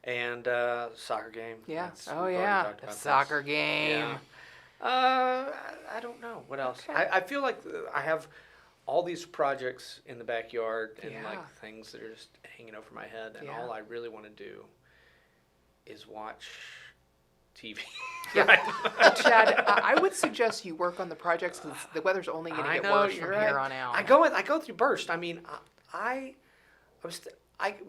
[SPEAKER 2] and soccer game.
[SPEAKER 1] Yeah.
[SPEAKER 2] That's-
[SPEAKER 1] Oh,
[SPEAKER 2] we've already
[SPEAKER 1] yeah.
[SPEAKER 2] talked
[SPEAKER 1] The
[SPEAKER 2] about this.
[SPEAKER 1] soccer game.
[SPEAKER 2] Yeah. I don't know what else.
[SPEAKER 1] Okay.
[SPEAKER 2] I feel like I have all these projects in the backyard and
[SPEAKER 1] Yeah.
[SPEAKER 2] like things that are just hanging over my head, and
[SPEAKER 1] Yeah.
[SPEAKER 2] all I really want to do is watch TV.
[SPEAKER 1] Yeah.
[SPEAKER 2] Right?
[SPEAKER 1] Chad, I would suggest you work on the projects because the weather's only going to
[SPEAKER 2] I
[SPEAKER 1] get
[SPEAKER 2] know,
[SPEAKER 1] worse
[SPEAKER 2] you're
[SPEAKER 1] from
[SPEAKER 2] right.
[SPEAKER 1] here on out.
[SPEAKER 2] I go through bursts. I mean, I'm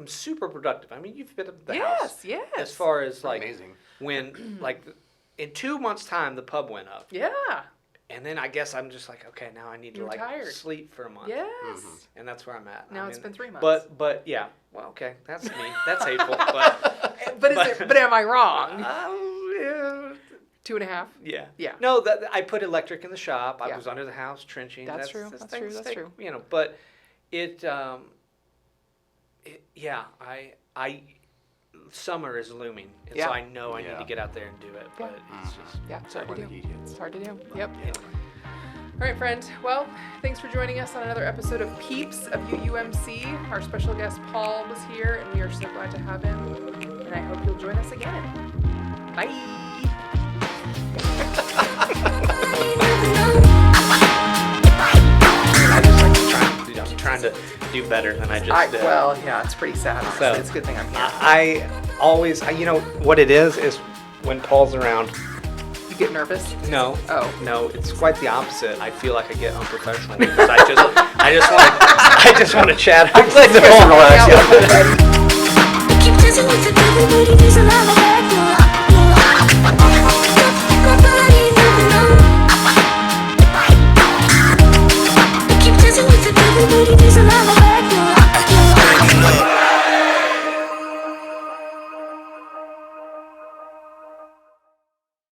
[SPEAKER 2] super productive. I mean, you've been at the house.
[SPEAKER 1] Yes.
[SPEAKER 2] As far as like
[SPEAKER 3] Amazing.
[SPEAKER 2] when like in 2 months' time the pub went up,
[SPEAKER 1] Yeah.
[SPEAKER 2] and then I guess I'm just like, okay, now I need to
[SPEAKER 1] You're
[SPEAKER 2] like
[SPEAKER 1] tired.
[SPEAKER 2] sleep for a month.
[SPEAKER 1] Yes.
[SPEAKER 2] And that's where I'm at.
[SPEAKER 1] Now
[SPEAKER 2] I
[SPEAKER 1] it's
[SPEAKER 2] mean,
[SPEAKER 1] been 3 months.
[SPEAKER 2] But yeah, well, okay, that's me. That's hateful. But
[SPEAKER 1] But am I wrong?
[SPEAKER 2] yeah.
[SPEAKER 1] 2.5.
[SPEAKER 2] Yeah.
[SPEAKER 1] Yeah.
[SPEAKER 2] No, I put electric in the shop. I
[SPEAKER 1] Yeah.
[SPEAKER 2] was under the house trenching.
[SPEAKER 1] That's true. That's true.
[SPEAKER 2] things
[SPEAKER 1] That's
[SPEAKER 2] take,
[SPEAKER 1] true.
[SPEAKER 2] But summer is looming, and
[SPEAKER 1] Yeah.
[SPEAKER 2] so I know I need
[SPEAKER 3] Yeah.
[SPEAKER 2] to get out there and do it.
[SPEAKER 1] Yeah.
[SPEAKER 2] But it's just
[SPEAKER 1] Yeah, it's hard to
[SPEAKER 3] When the
[SPEAKER 1] do.
[SPEAKER 3] heat hits.
[SPEAKER 1] It's hard to do. Yep.
[SPEAKER 2] yeah.
[SPEAKER 1] All right, friend. Well, thanks for joining us on another episode of PEEPS of UUMC. Our special guest Paul was here, and we are so glad to have him. And I hope you'll join us again. Bye.
[SPEAKER 2] I'm trying to do better than I just did.
[SPEAKER 1] Well, yeah, it's pretty sad.
[SPEAKER 2] So,
[SPEAKER 1] It's a good thing I'm here.
[SPEAKER 2] I always, what it is when Paul's around.
[SPEAKER 1] You get nervous?
[SPEAKER 2] No.
[SPEAKER 1] Oh.
[SPEAKER 2] No, it's quite the opposite. I feel like I get unprofessional because I just want to chat. I'm like the
[SPEAKER 1] Yeah.
[SPEAKER 4] Keep dancing with the devil, but it is